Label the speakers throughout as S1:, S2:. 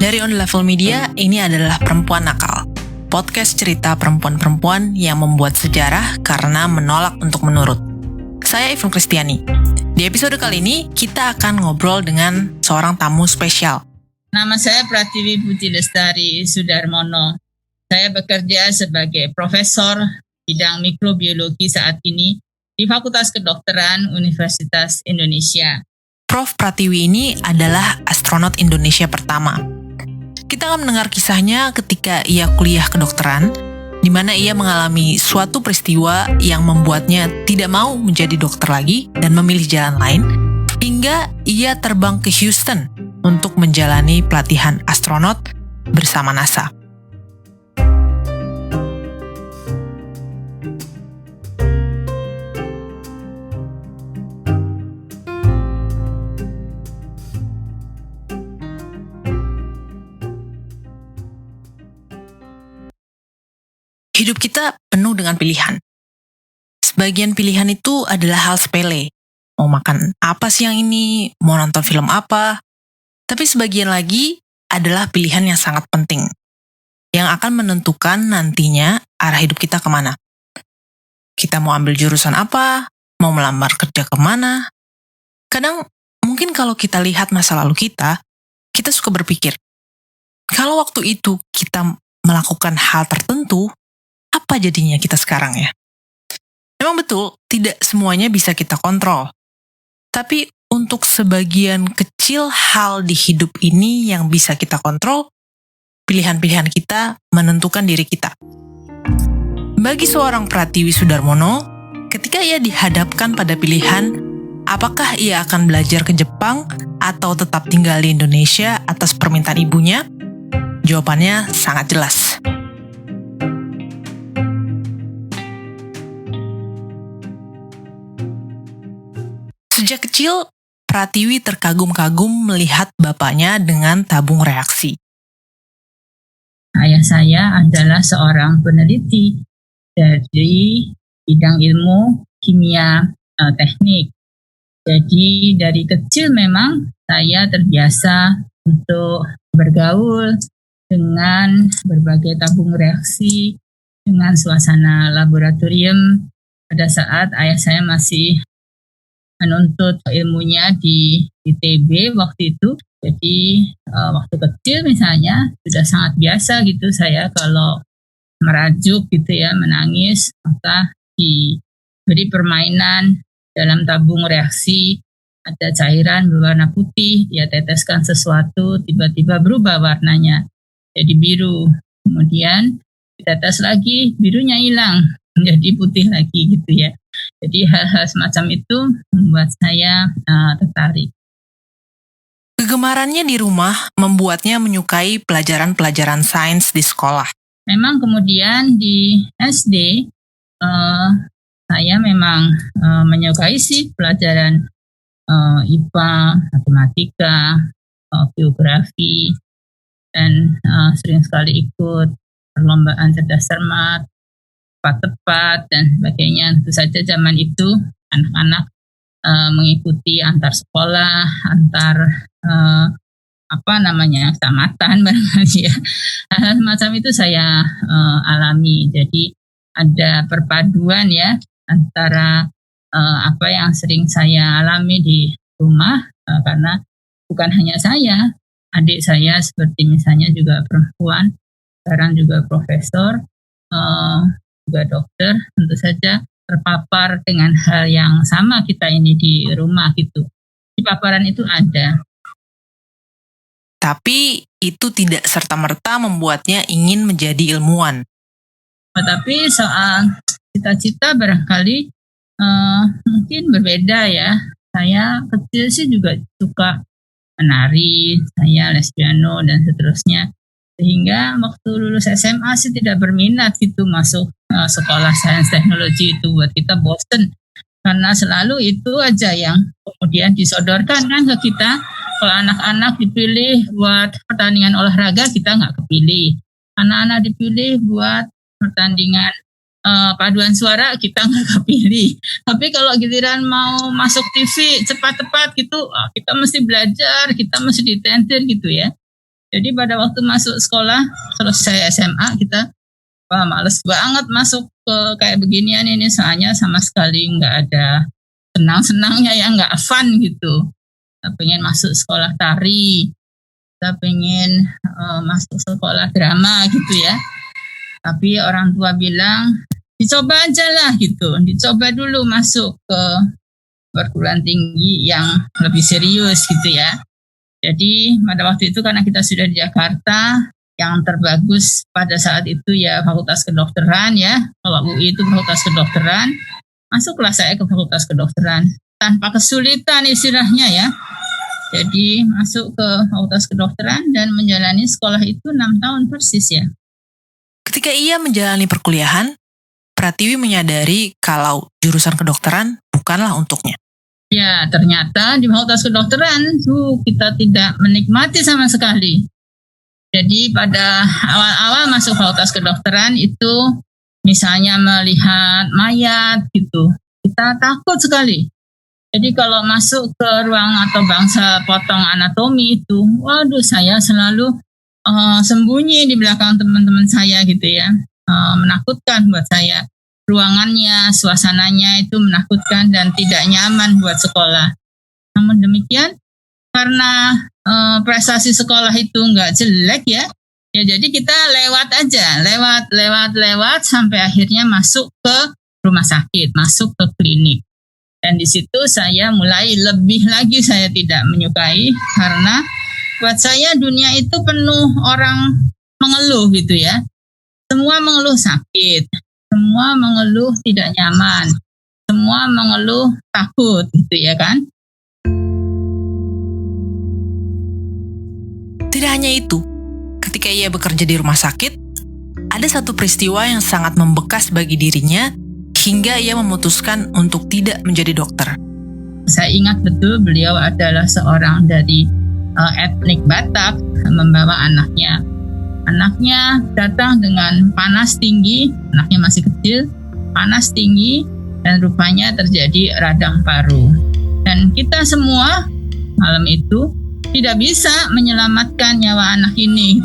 S1: Dari On Level Media, ini adalah Perempuan Nakal. Podcast cerita perempuan-perempuan yang membuat sejarah karena menolak untuk menurut. Saya Ivon Kristiani. Di episode kali ini, kita akan ngobrol dengan seorang tamu spesial.
S2: Nama saya Pratiwi Putri Lestari Sudarmono. Saya bekerja sebagai profesor bidang mikrobiologi saat ini di Fakultas Kedokteran Universitas Indonesia.
S1: Prof. Pratiwi ini adalah astronot Indonesia pertama. Kita akan mendengar kisahnya ketika ia kuliah kedokteran, di mana ia mengalami suatu peristiwa yang membuatnya tidak mau menjadi dokter lagi dan memilih jalan lain, hingga ia terbang ke Houston untuk menjalani pelatihan astronot bersama NASA. Hidup kita penuh dengan pilihan. Sebagian pilihan itu adalah hal sepele. Mau makan apa siang ini, mau nonton film apa. Tapi sebagian lagi adalah pilihan yang sangat penting, yang akan menentukan nantinya arah hidup kita kemana. Kita mau ambil jurusan apa, mau melamar kerja kemana. Kadang mungkin kalau kita lihat masa lalu kita suka berpikir, kalau waktu itu kita melakukan hal tertentu, apa jadinya kita sekarang ya? Memang betul, tidak semuanya bisa kita kontrol. Tapi untuk sebagian kecil hal di hidup ini yang bisa kita kontrol, pilihan-pilihan kita menentukan diri kita. Bagi seorang Pratiwi Sudarmono, ketika ia dihadapkan pada pilihan, apakah ia akan belajar ke Jepang atau tetap tinggal di Indonesia atas permintaan ibunya? Jawabannya sangat jelas. Sejak kecil, Pratiwi terkagum-kagum melihat bapaknya dengan tabung reaksi.
S2: Ayah saya adalah seorang peneliti dari bidang ilmu kimia teknik. Jadi dari kecil memang saya terbiasa untuk bergaul dengan berbagai tabung reaksi, dengan suasana laboratorium pada saat ayah saya masih menuntut ilmunya di ITB waktu itu. Jadi waktu kecil misalnya sudah sangat biasa gitu saya kalau merajuk gitu ya, menangis, maka diberi permainan dalam tabung reaksi, ada cairan berwarna putih, dia teteskan sesuatu, tiba-tiba berubah warnanya jadi biru. Kemudian ditetes lagi, birunya hilang, menjadi putih lagi gitu ya. Jadi hal-hal semacam itu membuat saya tertarik.
S1: Kegemarannya di rumah membuatnya menyukai pelajaran-pelajaran sains di sekolah.
S2: Memang kemudian di SD, saya memang menyukai sih pelajaran IPA, matematika, geografi, dan sering sekali ikut perlombaan cerdas cermat, tepat, dan sebagainya. Tentu saja zaman itu anak-anak mengikuti antar sekolah, antar kecamatan barangkali ya. Hal semacam itu saya alami. Jadi ada perpaduan ya antara apa yang sering saya alami di rumah, karena bukan hanya saya, adik saya seperti misalnya juga perempuan, sekarang juga profesor, juga dokter, tentu saja terpapar dengan hal yang sama kita ini di rumah gitu. Di paparan itu ada.
S1: Tapi itu tidak serta-merta membuatnya ingin menjadi ilmuwan.
S2: Tetapi soal cita-cita barangkali mungkin berbeda ya. Saya kecil sih juga suka menari, saya les piano dan seterusnya. Sehingga waktu lulus SMA sih tidak berminat gitu masuk sekolah sains teknologi itu, buat kita bosen. Karena selalu itu aja yang kemudian disodorkan kan ke kita. Kalau anak-anak dipilih buat pertandingan olahraga, kita nggak kepilih. Anak-anak dipilih buat pertandingan paduan suara, kita nggak kepilih. Tapi kalau giliran mau masuk TV cepat-cepat gitu, kita mesti belajar, kita mesti ditentir gitu ya. Jadi pada waktu masuk sekolah, selesai SMA kita, wah males banget masuk ke kayak beginian ini, soalnya sama sekali nggak ada senang-senangnya ya, nggak fun gitu. Kita pengen masuk sekolah tari, kita pengen masuk sekolah drama gitu ya. Tapi orang tua bilang, dicoba aja lah gitu, dicoba dulu masuk ke perguruan tinggi yang lebih serius gitu ya. Jadi pada waktu itu karena kita sudah di Jakarta, yang terbagus pada saat itu ya Fakultas Kedokteran ya. Kalau UI itu Fakultas Kedokteran, masuklah saya ke Fakultas Kedokteran tanpa kesulitan istilahnya ya. Jadi masuk ke Fakultas Kedokteran dan menjalani sekolah itu 6 tahun persis ya.
S1: Ketika ia menjalani perkuliahan, Pratiwi menyadari kalau jurusan kedokteran bukanlah untuknya.
S2: Ya, ternyata di Fakultas Kedokteran kita tidak menikmati sama sekali. Jadi pada awal-awal masuk Fakultas Kedokteran itu misalnya melihat mayat gitu, kita takut sekali. Jadi kalau masuk ke ruang atau bangsa potong anatomi itu, waduh saya selalu sembunyi di belakang teman-teman saya gitu ya, menakutkan buat saya. Ruangannya, suasananya itu menakutkan dan tidak nyaman buat sekolah. Namun demikian, karena prestasi sekolah itu nggak jelek ya jadi kita lewat aja, lewat sampai akhirnya masuk ke rumah sakit, masuk ke klinik. Dan di situ saya mulai lebih lagi saya tidak menyukai karena buat saya dunia itu penuh orang mengeluh gitu ya. Semua mengeluh sakit. Semua mengeluh tidak nyaman, semua mengeluh takut gitu ya kan.
S1: Tidak hanya itu, ketika ia bekerja di rumah sakit, ada satu peristiwa yang sangat membekas bagi dirinya hingga ia memutuskan untuk tidak menjadi dokter.
S2: Saya ingat betul beliau adalah seorang dari etnik Batak membawa anaknya. Anaknya datang dengan panas tinggi, anaknya masih kecil, panas tinggi, dan rupanya terjadi radang paru. Dan kita semua malam itu tidak bisa menyelamatkan nyawa anak ini.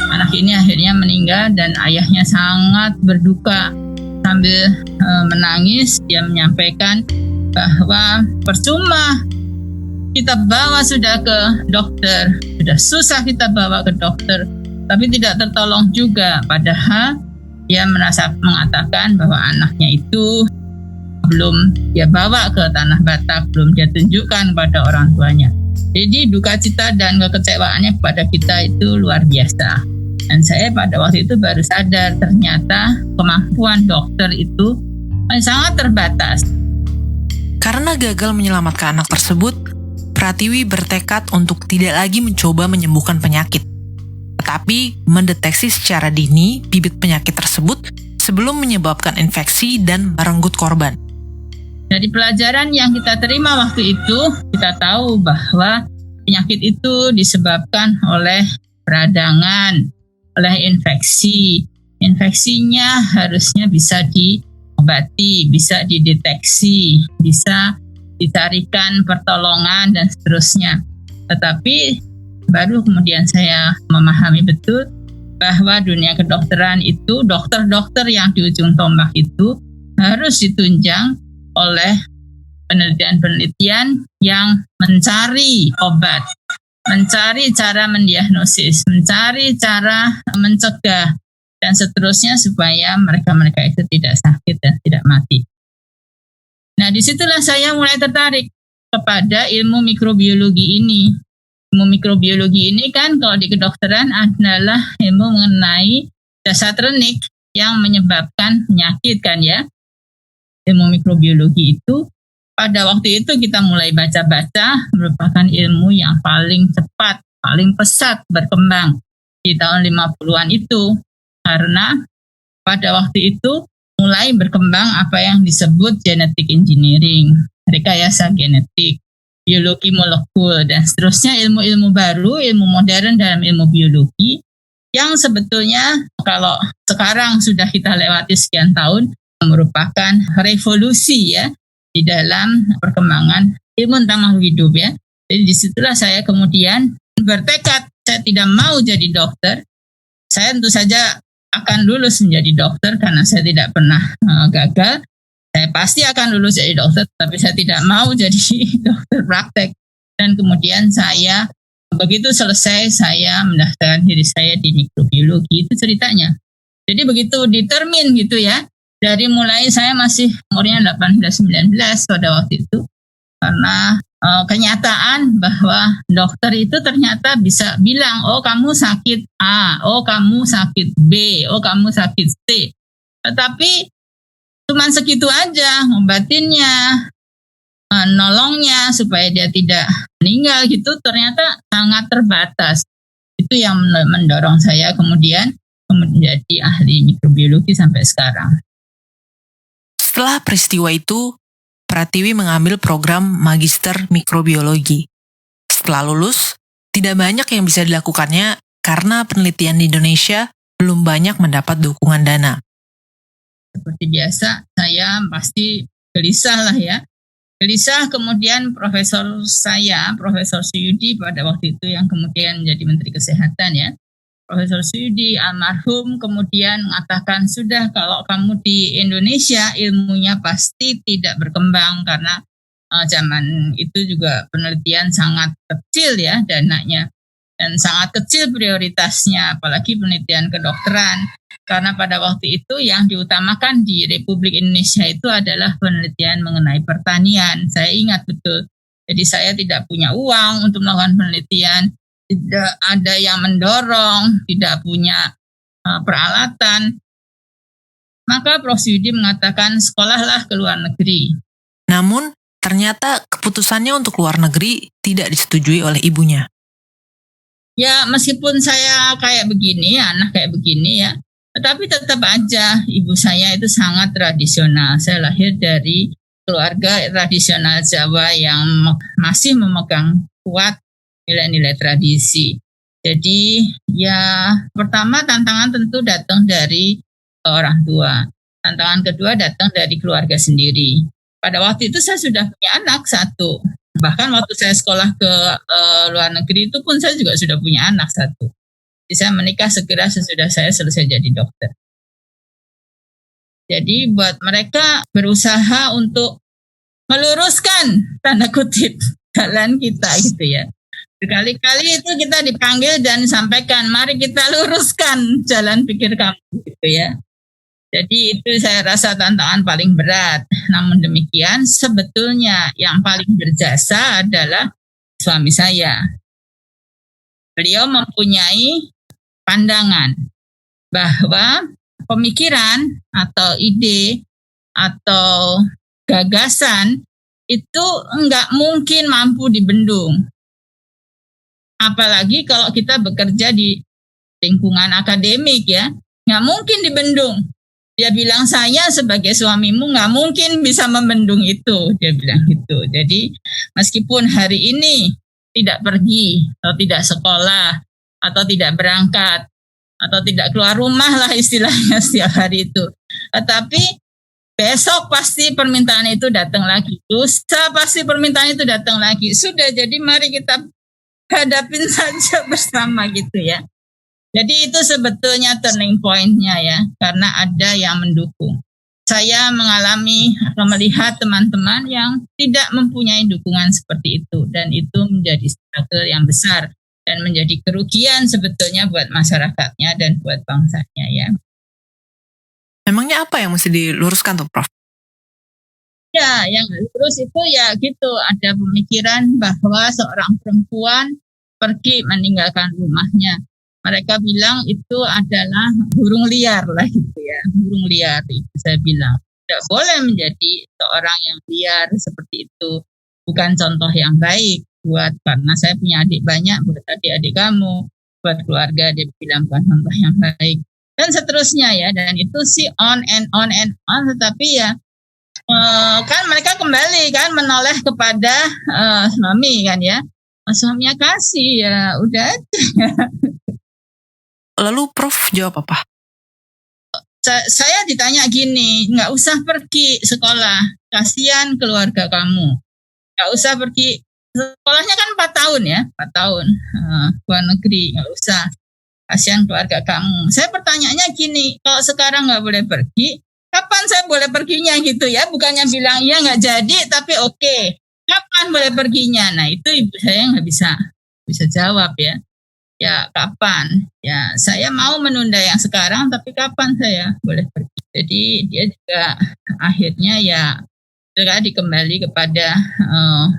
S2: Anak ini akhirnya meninggal dan ayahnya sangat berduka. Sambil menangis, dia menyampaikan bahwa percuma kita bawa sudah ke dokter, sudah susah kita bawa ke dokter, tapi tidak tertolong juga. Padahal dia mengatakan bahwa anaknya itu belum dia bawa ke tanah Batak, belum dia tunjukkan pada orang tuanya. Jadi duka cita dan kekecewaannya kepada kita itu luar biasa. Dan saya pada waktu itu baru sadar ternyata kemampuan dokter itu sangat terbatas.
S1: Karena gagal menyelamatkan anak tersebut, Pratiwi bertekad untuk tidak lagi mencoba menyembuhkan penyakit, tetapi mendeteksi secara dini bibit penyakit tersebut sebelum menyebabkan infeksi dan merenggut korban.
S2: Dari pelajaran yang kita terima waktu itu, kita tahu bahwa penyakit itu disebabkan oleh peradangan, oleh infeksi. Infeksinya harusnya bisa diobati, bisa dideteksi, bisa dicarikan pertolongan dan seterusnya. Tetapi baru kemudian saya memahami betul bahwa dunia kedokteran itu, dokter-dokter yang di ujung tombak itu harus ditunjang oleh penelitian-penelitian yang mencari obat, mencari cara mendiagnosis, mencari cara mencegah, dan seterusnya supaya mereka-mereka itu tidak sakit dan tidak mati. Nah, disitulah saya mulai tertarik kepada ilmu mikrobiologi ini. Ilmu mikrobiologi ini kan kalau di kedokteran adalah ilmu mengenai dasar klinik yang menyebabkan penyakit kan ya. Ilmu mikrobiologi itu pada waktu itu kita mulai baca-baca merupakan ilmu yang paling cepat, paling pesat berkembang di tahun 50-an itu. Karena pada waktu itu mulai berkembang apa yang disebut genetic engineering, rekayasa genetik, biologi molekul, dan seterusnya ilmu-ilmu baru, ilmu modern dalam ilmu biologi yang sebetulnya kalau sekarang sudah kita lewati sekian tahun merupakan revolusi ya di dalam perkembangan ilmu tentang makhluk hidup ya. Jadi disitulah saya kemudian bertekad saya tidak mau jadi dokter, saya tentu saja akan lulus menjadi dokter karena saya tidak pernah gagal. Saya pasti akan lulus jadi dokter, tapi saya tidak mau jadi dokter praktek. Dan kemudian saya, begitu selesai, saya mendaftarkan diri saya di mikrobiologi. Itu ceritanya. Jadi begitu determine gitu ya. Dari mulai saya masih umurnya 18-19 pada waktu itu. Karena kenyataan bahwa dokter itu ternyata bisa bilang, oh kamu sakit A, oh kamu sakit B, oh kamu sakit C. Tetapi cuma segitu aja ngobatinnya, nolongnya supaya dia tidak meninggal gitu ternyata sangat terbatas. Itu yang mendorong saya kemudian menjadi ahli mikrobiologi sampai sekarang.
S1: Setelah peristiwa itu, Pratiwi mengambil program Magister Mikrobiologi. Setelah lulus, tidak banyak yang bisa dilakukannya karena penelitian di Indonesia belum banyak mendapat dukungan dana.
S2: Seperti biasa, saya pasti gelisah lah ya. Gelisah kemudian Profesor Suyudi pada waktu itu yang kemudian menjadi Menteri Kesehatan ya. Profesor Suyudi almarhum kemudian mengatakan sudah kalau kamu di Indonesia ilmunya pasti tidak berkembang karena zaman itu juga penelitian sangat kecil ya dananya dan sangat kecil prioritasnya apalagi penelitian kedokteran karena pada waktu itu yang diutamakan di Republik Indonesia itu adalah penelitian mengenai pertanian. Saya ingat betul. Jadi saya tidak punya uang untuk melakukan penelitian. Tidak ada yang mendorong, tidak punya peralatan. Maka Prof. Yudi mengatakan sekolahlah ke luar negeri.
S1: Namun, ternyata keputusannya untuk luar negeri tidak disetujui oleh ibunya.
S2: Ya, meskipun saya kayak begini, anak kayak begini ya, tetapi tetap aja ibu saya itu sangat tradisional. Saya lahir dari keluarga tradisional Jawa yang masih memegang kuat nilai-nilai tradisi. Jadi ya pertama tantangan tentu datang dari orang tua. Tantangan kedua datang dari keluarga sendiri. Pada waktu itu saya sudah punya anak satu. Bahkan waktu saya sekolah ke luar negeri itu pun saya juga sudah punya anak satu. Jadi saya menikah segera sesudah saya selesai jadi dokter. Jadi buat mereka berusaha untuk meluruskan tanda kutip jalan kita gitu ya. Berkali-kali itu kita dipanggil dan sampaikan, mari kita luruskan jalan pikir kamu gitu ya. Jadi itu saya rasa tantangan paling berat. Namun demikian sebetulnya yang paling berjasa adalah suami saya. Beliau mempunyai pandangan bahwa pemikiran atau ide atau gagasan itu enggak mungkin mampu dibendung. Apalagi kalau kita bekerja di lingkungan akademik ya, nggak mungkin dibendung. Dia bilang saya sebagai suamimu nggak mungkin bisa membendung itu, dia bilang gitu. Jadi meskipun hari ini tidak pergi atau tidak sekolah atau tidak berangkat atau tidak keluar rumah lah istilahnya setiap hari itu, tetapi besok pasti permintaan itu datang lagi, lusa pasti permintaan itu datang lagi. Sudah, jadi mari kita hadapin saja bersama gitu ya. Jadi itu sebetulnya turning point-nya ya, karena ada yang mendukung. Saya mengalami atau melihat teman-teman yang tidak mempunyai dukungan seperti itu, dan itu menjadi struggle yang besar dan menjadi kerugian sebetulnya buat masyarakatnya dan buat bangsanya ya.
S1: Memangnya apa yang mesti diluruskan tuh, Prof?
S2: Ya, yang lurus itu ya gitu, ada pemikiran bahwa seorang perempuan pergi meninggalkan rumahnya. Mereka bilang itu adalah burung liar lah gitu ya, burung liar itu saya bilang. Tidak boleh menjadi seorang yang liar seperti itu. Bukan contoh yang baik karena saya punya adik banyak, buat adik-adik kamu, buat keluarga dia bilang bukan contoh yang baik. Dan seterusnya ya, dan itu sih on and on, tetapi ya kan mereka kembali kan menoleh kepada suami kan ya. Suaminya kasih ya udah.
S1: Lalu Prof jawab apa?
S2: Saya ditanya gini, nggak usah pergi sekolah, kasihan keluarga kamu. Nggak usah pergi sekolahnya kan 4 tahun ya, 4 tahun. Luar negeri, nggak usah. Kasihan keluarga kamu. Saya pertanyaannya gini, kalau sekarang nggak boleh pergi, kapan saya boleh perginya gitu ya? Bukannya bilang iya nggak jadi, tapi oke. Kapan boleh perginya? Nah itu ibu saya nggak bisa jawab ya. Ya kapan? Ya saya mau menunda yang sekarang, tapi kapan saya boleh pergi? Jadi dia juga akhirnya ya dikembali kepada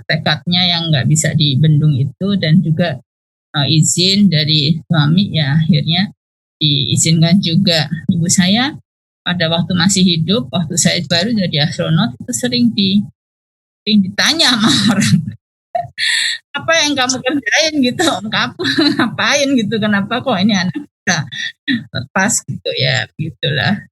S2: tekadnya yang nggak bisa dibendung itu, dan juga izin dari suami, ya akhirnya diizinkan juga. Ibu saya pada waktu masih hidup, waktu saya baru jadi astronot, itu sering ditanya sama orang, apa yang kamu kerjain gitu, kamu ngapain gitu, kenapa kok ini anak kita lepas gitu ya, begitulah.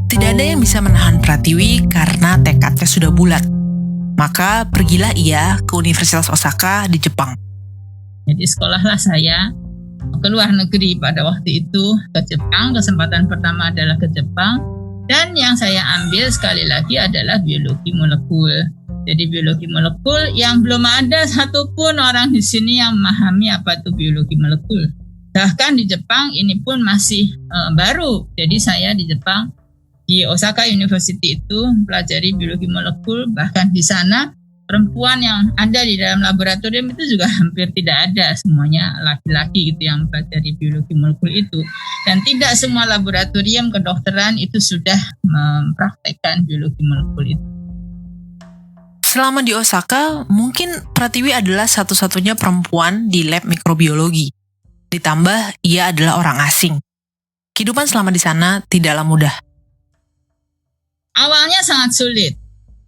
S1: Tidak ada yang bisa menahan Pratiwi karena tekadnya sudah bulat. Maka pergilah ia ke Universitas Osaka di Jepang.
S2: Jadi sekolahlah saya ke luar negeri pada waktu itu, ke Jepang. Kesempatan pertama adalah ke Jepang. Dan yang saya ambil sekali lagi adalah biologi molekul. Jadi biologi molekul yang belum ada satupun orang di sini yang memahami apa itu biologi molekul. Bahkan di Jepang ini pun masih baru. Jadi saya di Jepang, di Osaka University itu pelajari biologi molekul. Bahkan di sana perempuan yang ada di dalam laboratorium itu juga hampir tidak ada, semuanya laki-laki gitu yang pelajari biologi molekul itu. Dan tidak semua laboratorium kedokteran itu sudah mempraktekkan biologi molekul itu.
S1: Selama di Osaka, mungkin Pratiwi adalah satu-satunya perempuan di lab mikrobiologi. Ditambah, ia adalah orang asing. Kehidupan selama di sana tidaklah mudah.
S2: Awalnya sangat sulit.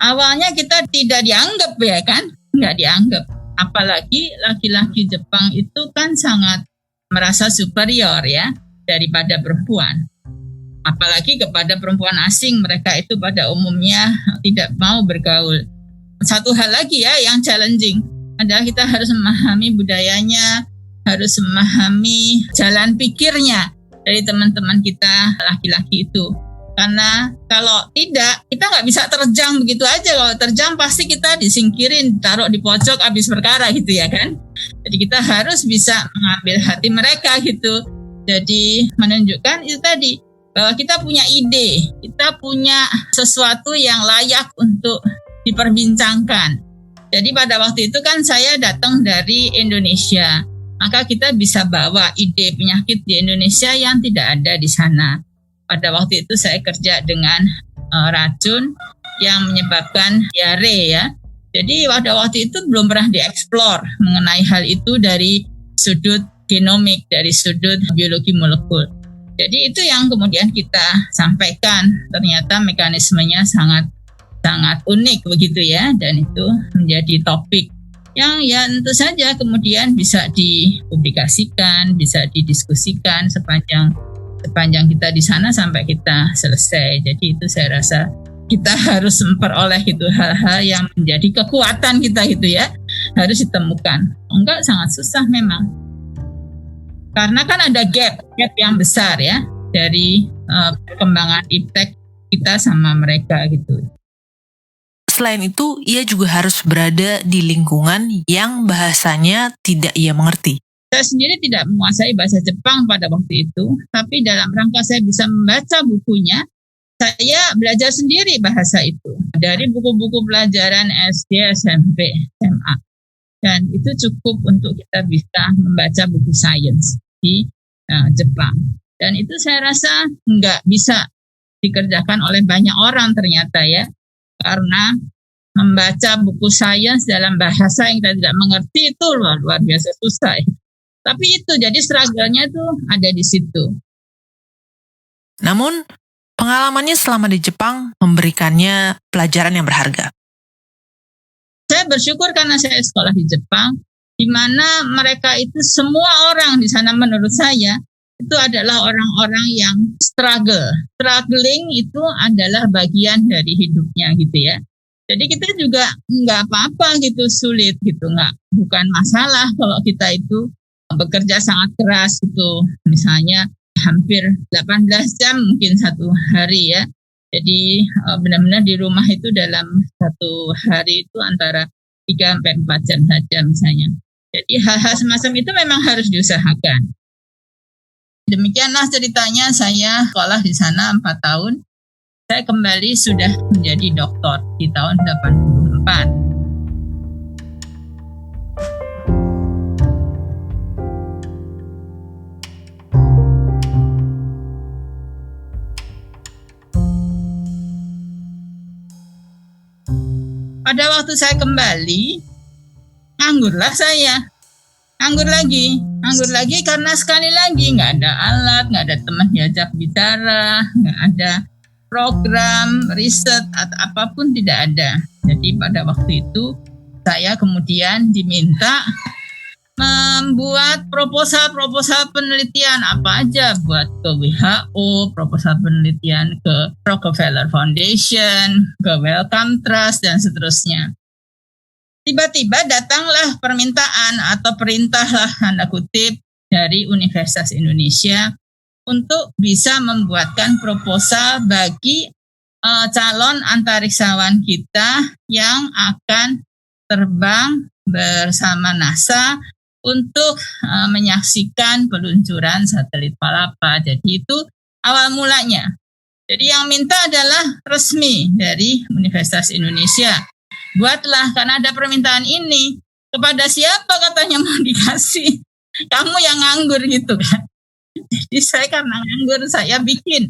S2: Awalnya kita tidak dianggap ya kan, nggak dianggap. Apalagi laki-laki Jepang itu kan sangat merasa superior ya daripada perempuan. Apalagi kepada perempuan asing, mereka itu pada umumnya tidak mau bergaul. Satu hal lagi ya yang challenging adalah kita harus memahami budayanya, harus memahami jalan pikirnya dari teman-teman kita laki-laki itu. Karena kalau tidak, kita nggak bisa terjang begitu aja. Kalau terjang pasti kita disingkirin, taruh di pojok, habis perkara gitu ya kan. Jadi kita harus bisa mengambil hati mereka gitu. Jadi menunjukkan itu tadi, bahwa kita punya ide, kita punya sesuatu yang layak untuk diperbincangkan. Jadi pada waktu itu kan saya datang dari Indonesia. Maka kita bisa bawa ide penyakit di Indonesia yang tidak ada di sana. Pada waktu itu saya kerja dengan racun yang menyebabkan diare ya. Jadi pada waktu itu belum pernah dieksplor mengenai hal itu dari sudut genomik, dari sudut biologi molekul. Jadi itu yang kemudian kita sampaikan. Ternyata mekanismenya sangat unik begitu ya, dan itu menjadi topik yang ya tentu saja kemudian bisa dipublikasikan, bisa didiskusikan sepanjang kita di sana sampai kita selesai. Jadi itu saya rasa kita harus memperoleh itu hal-hal yang menjadi kekuatan kita gitu ya, harus ditemukan. Enggak, sangat susah memang. Karena kan ada gap yang besar ya dari perkembangan iptek kita sama mereka gitu.
S1: Selain itu, ia juga harus berada di lingkungan yang bahasanya tidak ia mengerti.
S2: Saya sendiri tidak menguasai bahasa Jepang pada waktu itu, tapi dalam rangka saya bisa membaca bukunya, saya belajar sendiri bahasa itu dari buku-buku pelajaran SD, SMP, SMA. Dan itu cukup untuk kita bisa membaca buku sains di Jepang. Dan itu saya rasa nggak bisa dikerjakan oleh banyak orang ternyata ya, karena membaca buku sains dalam bahasa yang kita tidak mengerti itu luar biasa susah ya. Tapi itu jadi struggle-nya itu ada di situ.
S1: Namun, pengalamannya selama di Jepang memberikannya pelajaran yang berharga.
S2: Saya bersyukur karena saya sekolah di Jepang, di mana mereka itu semua orang di sana menurut saya itu adalah orang-orang yang struggle. Struggling itu adalah bagian dari hidupnya gitu ya. Jadi kita juga nggak apa-apa gitu, sulit gitu, bukan masalah kalau kita itu bekerja sangat keras gitu. Misalnya hampir 18 jam mungkin satu hari ya. Jadi benar-benar di rumah itu dalam satu hari itu antara 3-4 jam saja misalnya. Jadi hal-hal semacam itu memang harus diusahakan. Demikianlah ceritanya, saya sekolah di sana 4 tahun. Saya kembali sudah menjadi doktor di tahun 84. Pada waktu saya kembali, nganggurlah saya. Nganggur lagi karena sekali lagi nggak ada alat, nggak ada teman diajak bicara, nggak ada program, riset, atau apapun tidak ada. Jadi pada waktu itu saya kemudian diminta membuat proposal penelitian apa aja, buat ke WHO, proposal penelitian ke Rockefeller Foundation, ke Wellcome Trust, dan seterusnya. Tiba-tiba datanglah permintaan atau perintah lah tanda kutip dari Universitas Indonesia untuk bisa membuatkan proposal bagi calon antariksawan kita yang akan terbang bersama NASA untuk menyaksikan peluncuran satelit Palapa. Jadi itu awal mulanya. Jadi yang minta adalah resmi dari Universitas Indonesia. Buatlah, karena ada permintaan ini. Kepada siapa katanya mau dikasih? Kamu yang nganggur gitu kan. Jadi saya karena nganggur, saya bikin.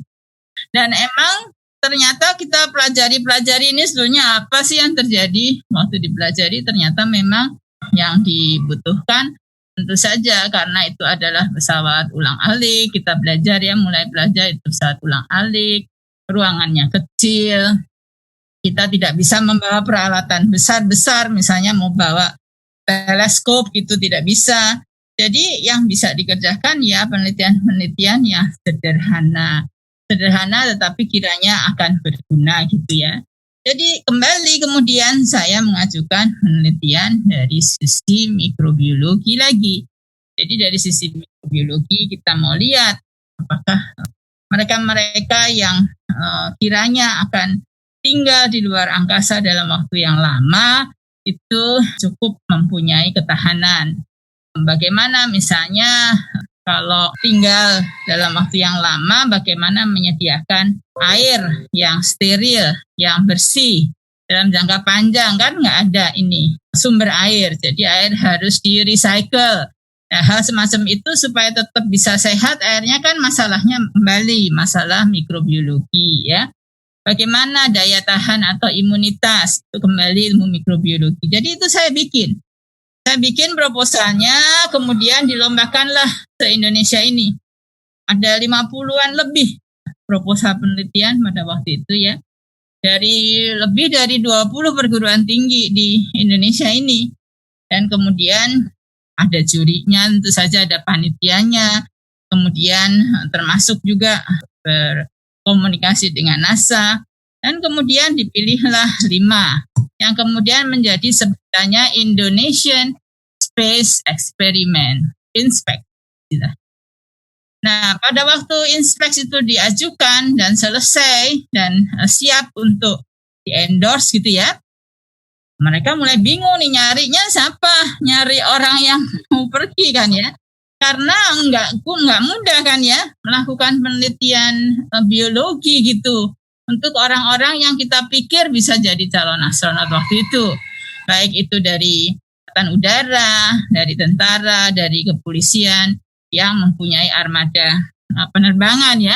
S2: Dan emang ternyata kita pelajari ini sebetulnya apa sih yang terjadi. Waktu dipelajari ternyata memang yang dibutuhkan tentu saja karena itu adalah pesawat ulang-alik. Kita belajar ya, mulai belajar itu pesawat ulang-alik. Ruangannya kecil. Kita tidak bisa membawa peralatan besar-besar, misalnya mau bawa teleskop gitu tidak bisa. Jadi yang bisa dikerjakan ya penelitian-penelitian yang sederhana tetapi kiranya akan berguna gitu ya. Jadi kembali kemudian saya mengajukan penelitian dari sisi mikrobiologi lagi. Jadi dari sisi mikrobiologi kita mau lihat apakah mereka-mereka yang kiranya akan tinggal di luar angkasa dalam waktu yang lama itu cukup mempunyai ketahanan. Bagaimana misalnya kalau tinggal dalam waktu yang lama, bagaimana menyediakan air yang steril, yang bersih dalam jangka panjang, kan nggak ada ini sumber air, jadi air harus di-recycle. Nah, hal semacam itu supaya tetap bisa sehat airnya kan masalahnya kembali masalah mikrobiologi ya. Bagaimana daya tahan atau imunitas, itu kembali ilmu mikrobiologi. Jadi itu saya bikin proposalnya, kemudian dilombakanlah se-Indonesia ini. Ada 50-an lebih proposal penelitian pada waktu itu ya. Dari lebih dari 20 perguruan tinggi di Indonesia ini. Dan kemudian ada jurinya, tentu saja ada panitianya. Kemudian termasuk juga berkomunikasi dengan NASA. Dan kemudian dipilihlah 5. Yang kemudian menjadi sebutannya Indonesian Space Experiment, INSPEX. Nah, pada waktu INSPEX itu diajukan dan selesai dan siap untuk di-endorse gitu ya, mereka mulai bingung nih nyarinya siapa, nyari orang yang mau pergi kan ya. Karena nggak mudah kan ya melakukan penelitian biologi gitu. Untuk orang-orang yang kita pikir bisa jadi calon astronot waktu itu. Baik itu dari Angkatan Udara, dari tentara, dari kepolisian yang mempunyai armada penerbangan ya.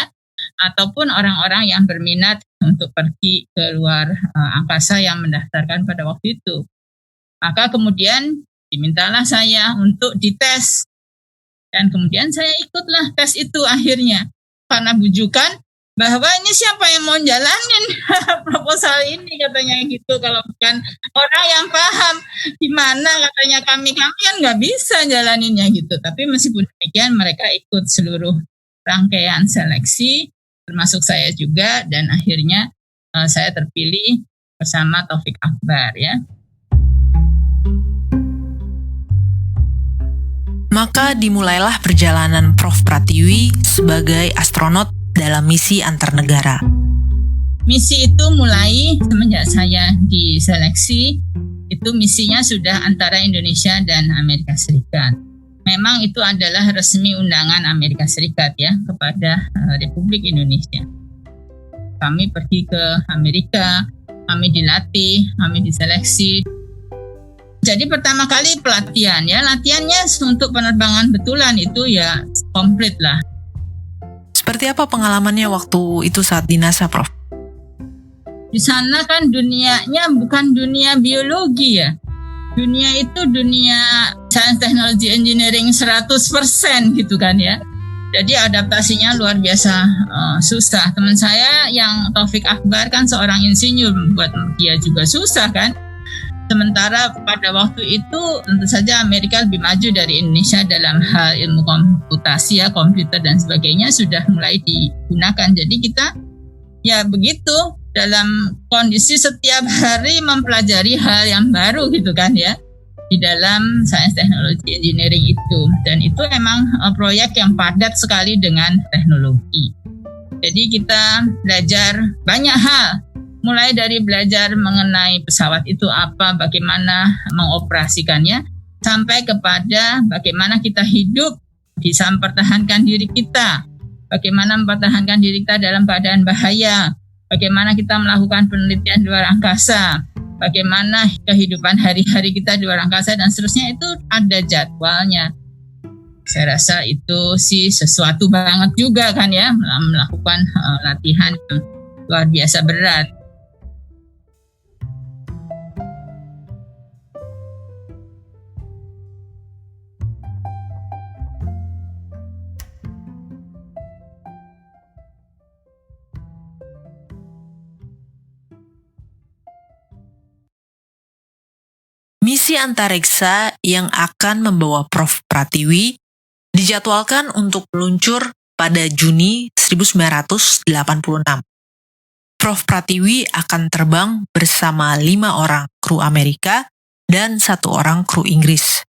S2: Ataupun orang-orang yang berminat untuk pergi ke luar angkasa yang mendaftarkan pada waktu itu. Maka kemudian dimintalah saya untuk dites. Dan kemudian saya ikutlah tes itu akhirnya. Karena bujukan bahwa ini siapa yang mau jalanin proposal ini katanya gitu, kalau bukan orang yang paham gimana katanya kami kan nggak bisa jalaninnya gitu. Tapi meskipun demikian mereka ikut seluruh rangkaian seleksi termasuk saya juga dan akhirnya saya terpilih bersama Taufik Akbar ya.
S1: Maka dimulailah perjalanan Prof. Pratiwi sebagai astronot dalam misi antar negara.
S2: Misi itu mulai semenjak saya diseleksi, itu misinya sudah antara Indonesia dan Amerika Serikat. Memang itu adalah resmi undangan Amerika Serikat ya kepada Republik Indonesia. Kami pergi ke Amerika, kami dilatih, kami diseleksi. Jadi pertama kali pelatihan ya, latihannya untuk penerbangan betulan itu ya komplit lah.
S1: Seperti apa pengalamannya waktu itu saat di NASA, Prof?
S2: Di sana kan dunianya bukan dunia biologi ya. Dunia itu dunia science, technology, engineering 100% gitu kan ya. Jadi adaptasinya luar biasa susah. Teman saya yang Taufik Akbar kan seorang insinyur, buat dia juga susah kan. Sementara pada waktu itu tentu saja Amerika lebih maju dari Indonesia dalam hal ilmu komputasi ya, komputer dan sebagainya sudah mulai digunakan. Jadi kita ya begitu dalam kondisi setiap hari mempelajari hal yang baru gitu kan ya di dalam science, technology, engineering itu. Dan itu memang proyek yang padat sekali dengan teknologi. Jadi kita belajar banyak hal. Mulai dari belajar mengenai pesawat itu apa, bagaimana mengoperasikannya, sampai kepada bagaimana kita hidup bisa mempertahankan diri kita, bagaimana mempertahankan diri kita dalam keadaan bahaya, bagaimana kita melakukan penelitian di luar angkasa, bagaimana kehidupan hari-hari kita di luar angkasa, dan seterusnya itu ada jadwalnya. Saya rasa itu sih sesuatu banget juga kan ya, melakukan latihan yang luar biasa berat.
S1: Misi antariksa yang akan membawa Prof. Pratiwi dijadwalkan untuk meluncur pada Juni 1986. Prof. Pratiwi akan terbang bersama 5 orang kru Amerika dan 1 orang kru Inggris.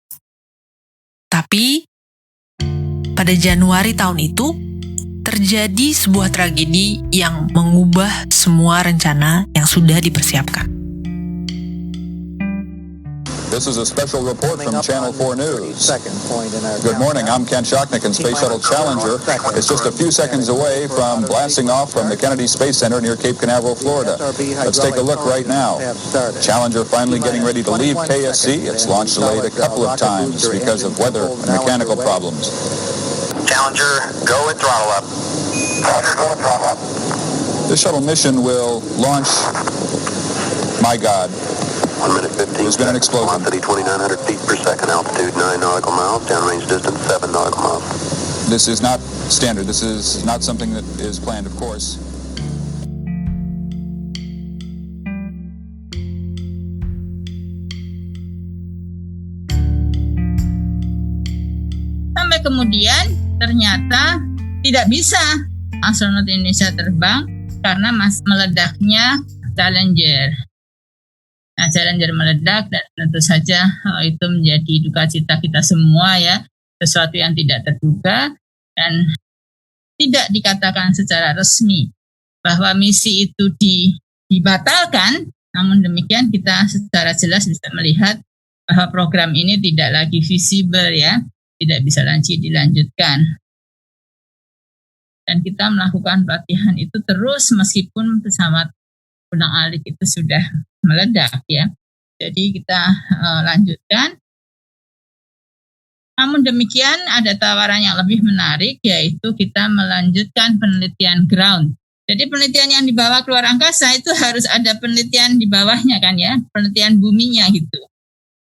S1: Tapi, pada Januari tahun itu, terjadi sebuah tragedi yang mengubah semua rencana yang sudah dipersiapkan.
S3: This is a special report from Channel 4 News. Good morning, I'm Ken Shocknick, and Space Shuttle Challenger is just a few seconds away from blasting off from the Kennedy Space Center near Cape Canaveral, Florida. Let's take a look right now. Challenger finally getting ready to leave KSC. It's launch delayed a couple of times because of weather and mechanical problems.
S4: Challenger, go at throttle up. Challenger, go at throttle up.
S3: This shuttle mission will launch, my God,
S4: 1 minute 15.
S3: There's been an explosion.
S4: Velocity 2,900 feet per second. Altitude 9 nautical miles. Downrange distance 7 nautical miles.
S3: This is not standard. This is not something that is planned, of course.
S2: Sampai kemudian ternyata tidak bisa astronot Indonesia terbang karena meledaknya Challenger. Nah, Challenger meledak dan tentu saja itu menjadi duka cita kita semua ya, sesuatu yang tidak terduga dan tidak dikatakan secara resmi bahwa misi itu dibatalkan. Namun demikian kita secara jelas bisa melihat bahwa program ini tidak lagi visible ya, tidak bisa lagi dilanjutkan. Dan kita melakukan pelatihan itu terus meskipun pesawat ulang-alik itu sudah meledak ya. Jadi kita lanjutkan. Namun demikian ada tawaran yang lebih menarik, yaitu kita melanjutkan penelitian ground. Jadi penelitian yang dibawa keluar angkasa itu harus ada penelitian di bawahnya kan ya, penelitian buminya gitu.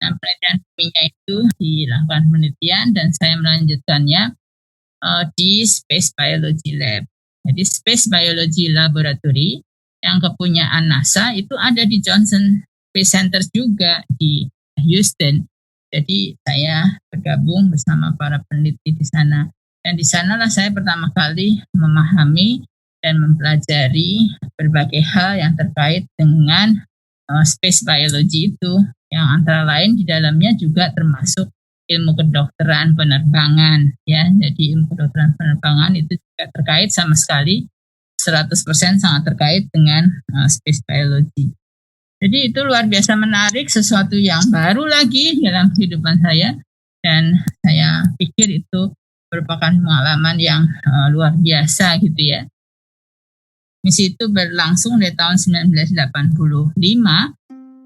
S2: Nah, penelitian buminya itu dilakukan penelitian dan saya melanjutkannya di Space Biology Lab. Jadi Space Biology Laboratory yang kepunyaan NASA itu ada di Johnson Space Center juga di Houston. Jadi saya bergabung bersama para peneliti di sana. Dan di sanalah saya pertama kali memahami dan mempelajari berbagai hal yang terkait dengan space biology itu. Yang antara lain di dalamnya juga termasuk ilmu kedokteran penerbangan ya. Jadi ilmu kedokteran penerbangan itu juga terkait sama sekali 100% sangat terkait dengan space biology. Jadi itu luar biasa menarik, sesuatu yang baru lagi dalam kehidupan saya, dan saya pikir itu merupakan pengalaman yang luar biasa gitu ya. Misi itu berlangsung dari tahun 1985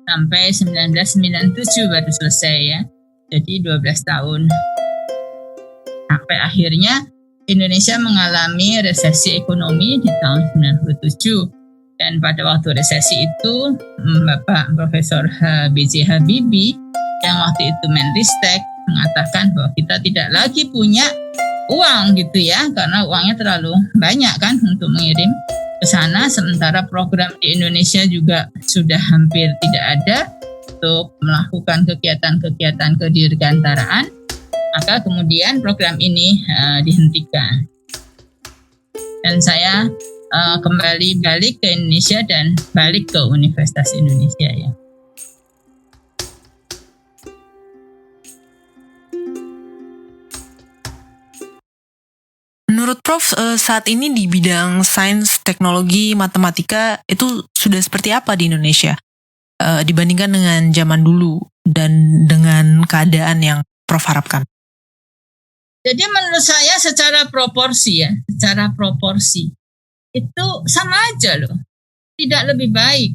S2: sampai 1997 baru selesai ya. Jadi 12 tahun. Sampai akhirnya Indonesia mengalami resesi ekonomi di tahun 97. Dan pada waktu resesi itu Bapak Profesor B.J. Habibie yang waktu itu Menristek mengatakan bahwa kita tidak lagi punya uang gitu ya, karena uangnya terlalu banyak kan untuk mengirim ke sana, sementara program di Indonesia juga sudah hampir tidak ada untuk melakukan kegiatan-kegiatan kedirgantaraan. Maka kemudian program ini dihentikan. Dan saya kembali balik ke Indonesia dan balik ke Universitas Indonesia ya.
S1: Menurut Prof, saat ini di bidang sains, teknologi, matematika itu sudah seperti apa di Indonesia dibandingkan dengan zaman dulu dan dengan keadaan yang Prof harapkan?
S2: Jadi menurut saya secara proporsi itu sama aja loh, tidak lebih baik.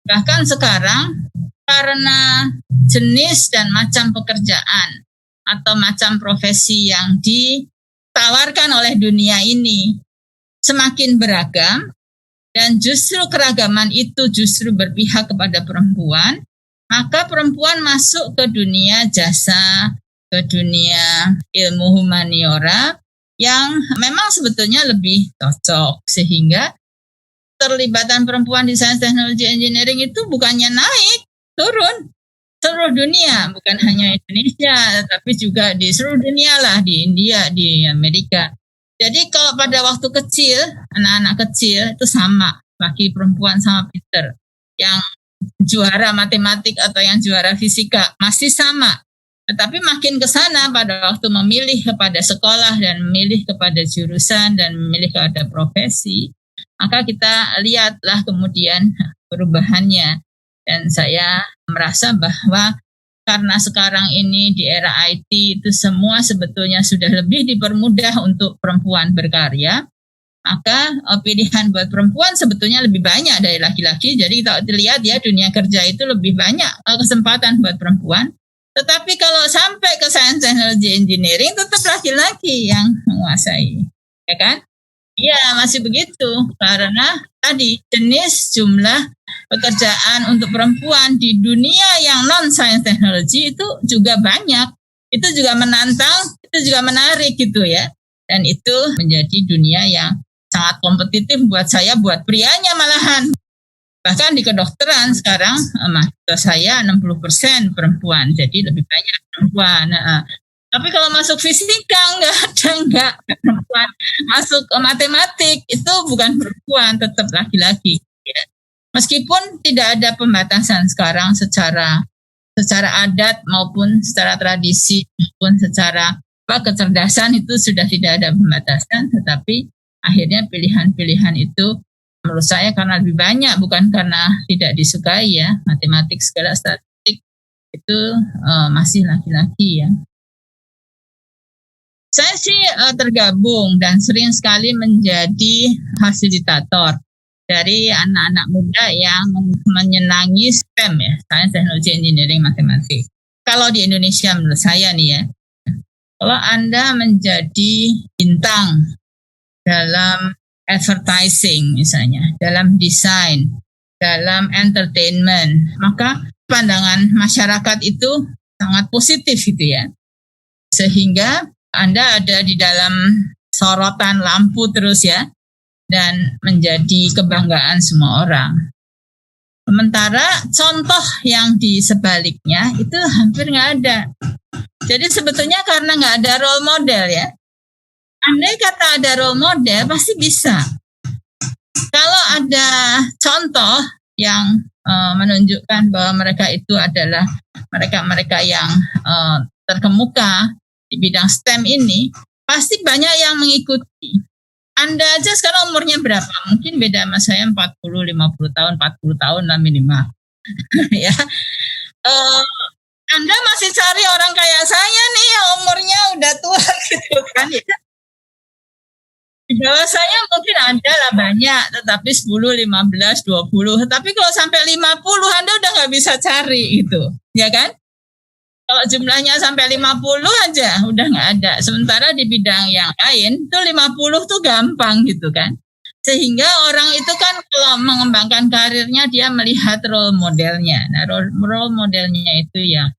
S2: Bahkan sekarang karena jenis dan macam pekerjaan atau macam profesi yang ditawarkan oleh dunia ini semakin beragam, dan justru keragaman itu justru berpihak kepada perempuan, maka perempuan masuk ke dunia jasa, ke dunia ilmu humaniora yang memang sebetulnya lebih cocok, sehingga terlibatan perempuan di sains, teknologi, engineering itu bukannya naik, turun. Seluruh dunia, bukan hanya Indonesia, tapi juga di seluruh dunia lah, di India, di Amerika. Jadi kalau pada waktu kecil, anak-anak kecil itu sama, laki perempuan sama pinter. Yang juara matematik atau yang juara fisika masih sama. Tetapi makin ke sana pada waktu memilih kepada sekolah dan memilih kepada jurusan dan memilih kepada profesi, maka kita lihatlah kemudian perubahannya. Dan saya merasa bahwa karena sekarang ini di era IT itu semua sebetulnya sudah lebih dipermudah untuk perempuan berkarya, maka pilihan buat perempuan sebetulnya lebih banyak dari laki-laki. Jadi kalau dilihat ya, dunia kerja itu lebih banyak kesempatan buat perempuan. Tetapi kalau sampai ke sains, teknologi, engineering tetap laki-laki yang menguasai, ya kan? Iya, masih begitu. Karena tadi jenis jumlah pekerjaan untuk perempuan di dunia yang non sains teknologi itu juga banyak. Itu juga menantang, itu juga menarik gitu ya. Dan itu menjadi dunia yang sangat kompetitif buat saya, buat prianya malahan. Bahkan di kedokteran sekarang mahasiswa saya 60% perempuan, jadi lebih banyak perempuan. Tapi kalau masuk fisika enggak perempuan. Masuk matematik itu bukan perempuan, tetap laki-laki. Ya. Meskipun tidak ada pembatasan sekarang secara adat maupun secara tradisi maupun secara kecerdasan itu sudah tidak ada pembatasan, tetapi akhirnya pilihan-pilihan itu menurut saya karena lebih banyak, bukan karena tidak disukai ya. Matematik, segala statistik itu masih laki-laki ya. Saya sih tergabung dan sering sekali menjadi fasilitator dari anak-anak muda yang menyenangi STEM ya, sains, teknologi, engineering, matematik. Kalau di Indonesia menurut saya nih ya, kalau Anda menjadi bintang dalam advertising misalnya, dalam desain, dalam entertainment, maka pandangan masyarakat itu sangat positif gitu ya. Sehingga Anda ada di dalam sorotan lampu terus ya, dan menjadi kebanggaan semua orang. Sementara contoh yang di sebaliknya itu hampir nggak ada. Jadi sebetulnya karena nggak ada role model ya. Andai kata ada role model pasti bisa. Kalau ada contoh yang menunjukkan bahwa mereka itu adalah mereka yang terkemuka di bidang STEM ini, pasti banyak yang mengikuti. Anda aja sekarang umurnya berapa? Mungkin beda sama saya 40, 50 tahun, 40 tahun lah minimal. Ya. Anda masih cari orang kayak saya nih yang umurnya udah tua gitu kan ya. Di bawah saya mungkin ada lah banyak, tetapi 10, 15, 20. Tapi kalau sampai 50 Anda udah nggak bisa cari gitu, ya kan? Kalau jumlahnya sampai 50 aja udah nggak ada. Sementara di bidang yang lain tuh 50 tuh gampang gitu kan. Sehingga orang itu kan kalau mengembangkan karirnya dia melihat role modelnya. Nah role modelnya itu yang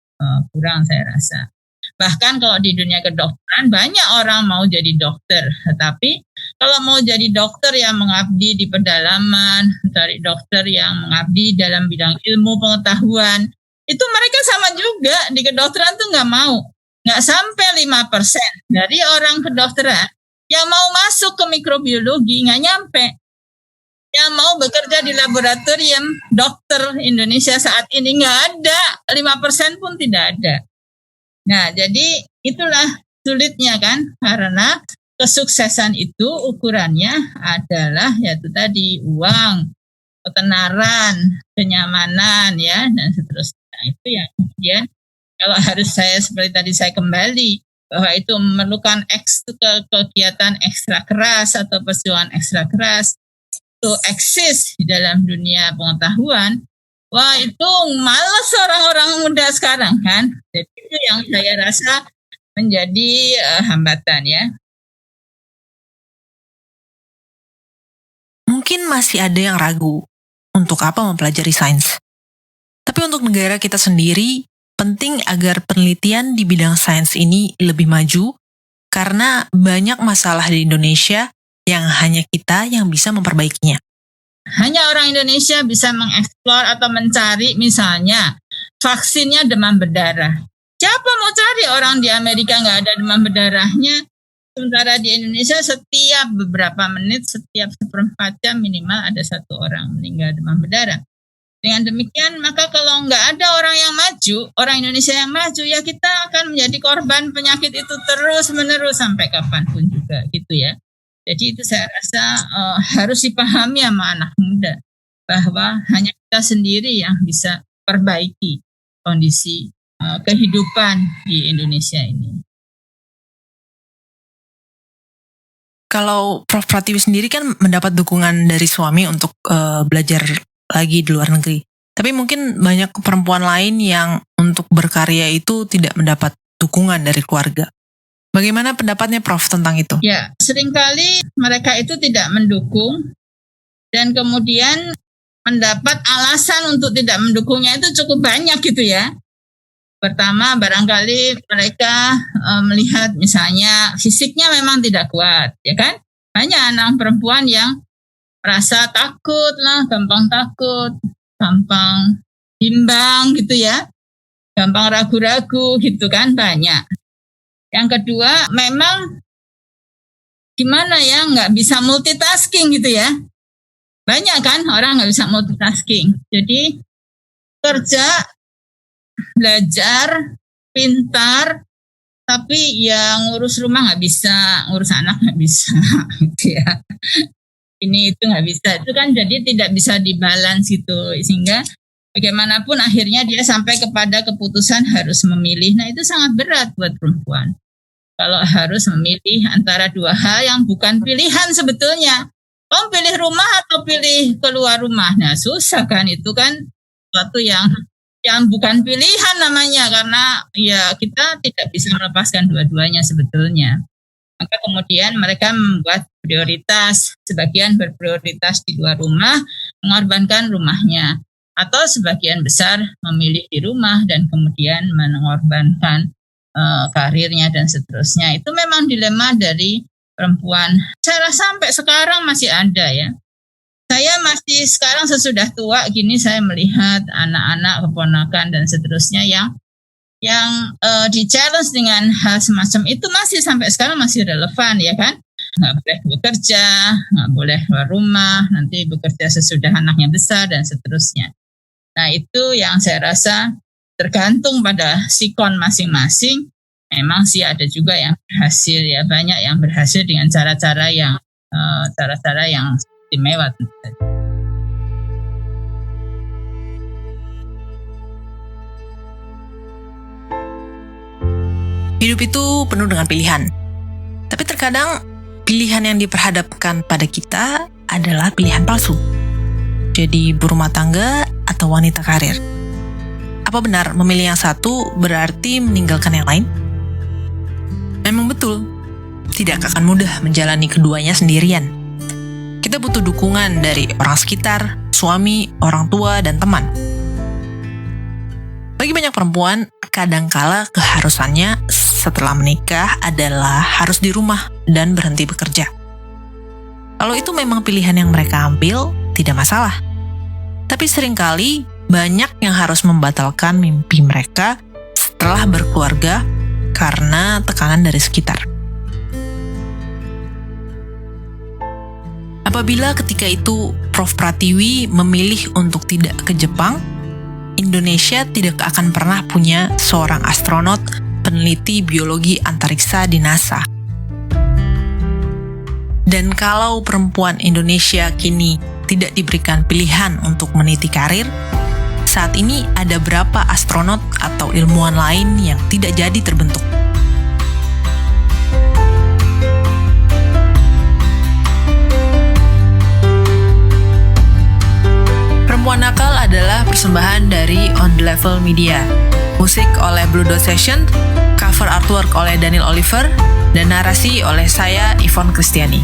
S2: kurang saya rasa. Bahkan kalau di dunia kedokteran banyak orang mau jadi dokter. Tetapi kalau mau jadi dokter yang mengabdi di pedalaman, cari dokter yang mengabdi dalam bidang ilmu pengetahuan, itu mereka sama juga di kedokteran tuh nggak mau. Nggak sampai 5% dari orang kedokteran yang mau masuk ke mikrobiologi nggak nyampe. Yang mau bekerja di laboratorium dokter Indonesia saat ini nggak ada, 5% pun tidak ada. Nah, jadi itulah sulitnya kan, karena kesuksesan itu ukurannya adalah yaitu tadi uang, ketenaran, kenyamanan ya dan seterusnya. Itu yang kemudian kalau harus saya seperti tadi saya kembali bahwa itu memerlukan kegiatan ekstra keras atau perjuangan ekstra keras to eksis di dalam dunia pengetahuan. Wah itu malas orang-orang muda sekarang kan. Jadi itu yang saya rasa menjadi hambatan ya.
S1: Mungkin masih ada yang ragu untuk apa mempelajari sains. Tapi untuk negara kita sendiri, penting agar penelitian di bidang sains ini lebih maju karena banyak masalah di Indonesia yang hanya kita yang bisa memperbaikinya.
S2: Hanya orang Indonesia bisa mengeksplor atau mencari misalnya vaksinnya demam berdarah. Siapa mau cari orang di Amerika nggak ada demam berdarahnya? Sementara di Indonesia setiap beberapa menit, setiap 1/4 jam minimal ada 1 orang meninggal demam berdarah. Dengan demikian maka kalau nggak ada orang yang maju, orang Indonesia yang maju, ya kita akan menjadi korban penyakit itu terus-menerus sampai kapanpun juga gitu ya. Jadi itu saya rasa harus dipahami sama anak muda bahwa hanya kita sendiri yang bisa perbaiki kondisi kehidupan di Indonesia ini.
S1: Kalau Prof. Pratiwi sendiri kan mendapat dukungan dari suami untuk belajar lagi di luar negeri. Tapi mungkin banyak perempuan lain yang untuk berkarya itu tidak mendapat dukungan dari keluarga. Bagaimana pendapatnya Prof tentang itu?
S2: Ya, seringkali mereka itu tidak mendukung dan kemudian mendapat alasan untuk tidak mendukungnya itu cukup banyak gitu ya. Pertama, barangkali mereka melihat misalnya fisiknya memang tidak kuat, ya kan? Banyak anak perempuan yang merasa takut lah, gampang takut, gampang bimbang gitu ya, gampang ragu-ragu gitu kan, banyak. Yang kedua, memang gimana ya, nggak bisa multitasking gitu ya. Banyak kan orang nggak bisa multitasking. Jadi kerja, belajar, pintar, tapi ya ngurus rumah nggak bisa, ngurus anak nggak bisa gitu ya. Ini itu nggak bisa. Itu kan jadi tidak bisa dibalance gitu. Sehingga bagaimanapun akhirnya dia sampai kepada keputusan harus memilih. Nah itu sangat berat buat perempuan. Kalau harus memilih antara 2 hal yang bukan pilihan sebetulnya. Kamu pilih rumah atau pilih keluar rumah? Nah susah kan, itu kan sesuatu yang bukan pilihan namanya. Karena ya kita tidak bisa melepaskan dua-duanya sebetulnya. Maka kemudian mereka membuat prioritas. Sebagian berprioritas di luar rumah, mengorbankan rumahnya. Atau sebagian besar memilih di rumah dan kemudian mengorbankan karirnya dan seterusnya. Itu memang dilema dari perempuan. Saya rasa sampai sekarang masih ada ya. Saya masih sekarang sesudah tua gini saya melihat anak-anak, keponakan dan seterusnya yang di-challenge dengan hal semacam itu masih sampai sekarang masih relevan ya kan. Nggak boleh bekerja, nggak boleh keluar rumah, nanti bekerja sesudah anaknya besar dan seterusnya. Nah itu yang saya rasa tergantung pada sikon masing-masing Memang sih ada juga yang berhasil ya, banyak yang berhasil dengan cara-cara yang istimewa.
S1: Hidup itu penuh dengan pilihan. Tapi terkadang pilihan yang diperhadapkan pada kita adalah pilihan palsu. Jadi berumah tangga atau wanita karir. Apa benar memilih yang satu berarti meninggalkan yang lain? Memang betul, tidak akan mudah menjalani keduanya sendirian. Kita butuh dukungan dari orang sekitar, suami, orang tua, dan teman. Bagi banyak perempuan, kadangkala keharusannya setelah menikah adalah harus di rumah dan berhenti bekerja. Kalau itu memang pilihan yang mereka ambil, tidak masalah. Tapi seringkali banyak yang harus membatalkan mimpi mereka setelah berkeluarga karena tekanan dari sekitar. Apabila ketika itu Prof. Pratiwi memilih untuk tidak ke Jepang, Indonesia tidak akan pernah punya seorang astronot peneliti biologi antariksa di NASA. Dan kalau perempuan Indonesia kini tidak diberikan pilihan untuk meniti karir, saat ini ada berapa astronot atau ilmuwan lain yang tidak jadi terbentuk. Perempuan Nakal adalah persembahan dari On The Level Media. Musik oleh Blue Dot Session, cover artwork oleh Daniel Oliver, dan narasi oleh saya, Yvonne Kristiani.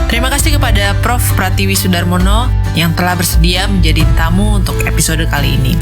S1: Terima kasih kepada Prof. Pratiwi Sudarmono yang telah bersedia menjadi tamu untuk episode kali ini.